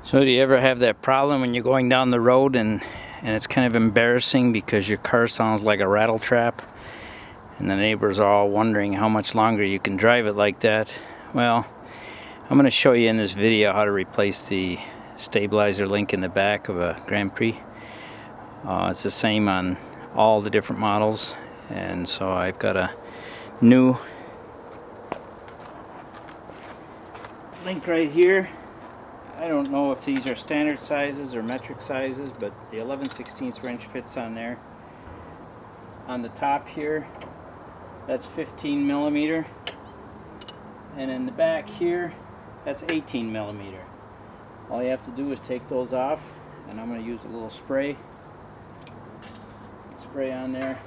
So do you ever have that problem when you're going down the road and it's kind of embarrassing because your car sounds like a rattle trap and the neighbors are all wondering how much longer you can drive it like that? Well, I'm going to show you in this video how to replace the stabilizer link in the back of a Grand Prix. It's the same on all the different models, and so I've got a new link right here. I don't know if these are standard sizes or metric sizes, but the 11/16 wrench fits on there. On the top here, that's 15 millimeter, and in the back here, that's 18 millimeter. All you have to do is take those off, and I'm going to use a little spray on there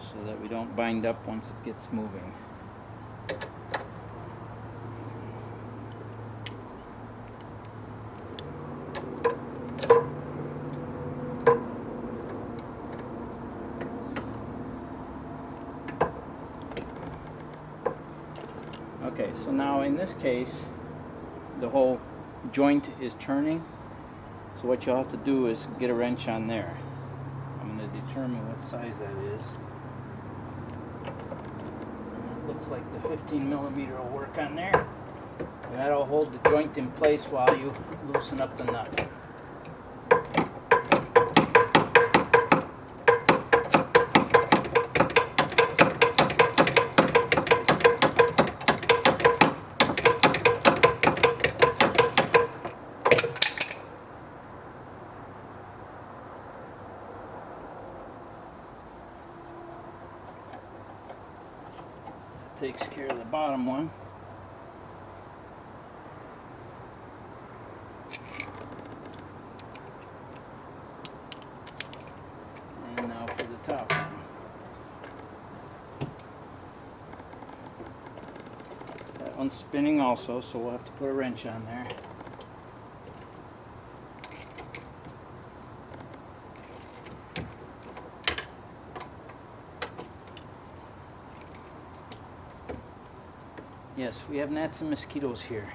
so that we don't bind up once it gets moving. Okay, so now in this case, the whole joint is turning. So what you'll have to do is get a wrench on there. I'm going to determine what size that is. It looks like the 15 millimeter will work on there. And that'll hold the joint in place while you loosen up the nut. Takes care of the bottom one. And now for the top one. That one's spinning also, so we'll have to put a wrench on there. Yes, we have gnats and mosquitoes here.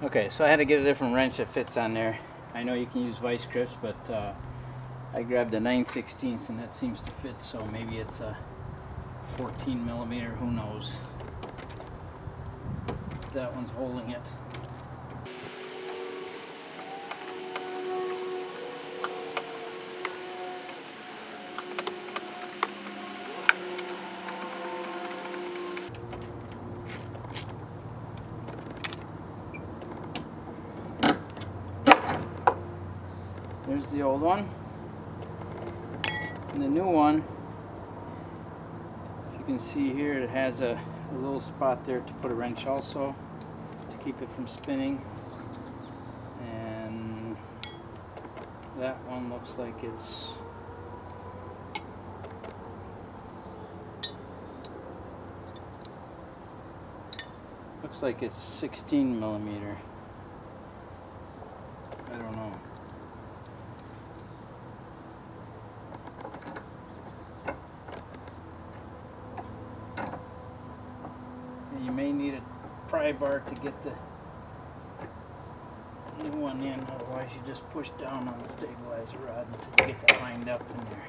Okay, so I had to get a different wrench that fits on there. I know you can use vice grips, but I grabbed a 9/16 and that seems to fit, so maybe it's a 14 millimeter, who knows. That one's holding it. There's the old one. And the new one, if you can see here, it has a little spot there to put a wrench also to keep it from spinning. And that one looks like it's 16 millimeter. I don't know. You may need a pry bar to get the new one in, otherwise you just push down on the stabilizer rod until you get that lined up in there.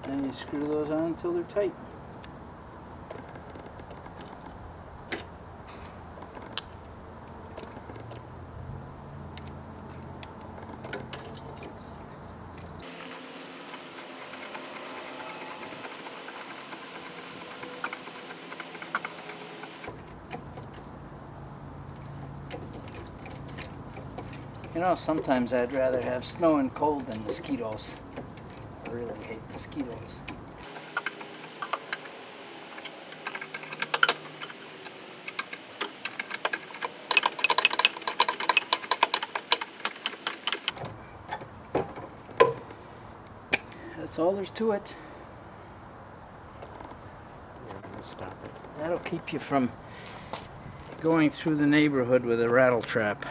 And you screw those on until they're tight. You know, sometimes I'd rather have snow and cold than mosquitoes. I really hate mosquitoes. That's all there's to it. Yeah, we'll stop it. That'll keep you from going through the neighborhood with a rattle trap.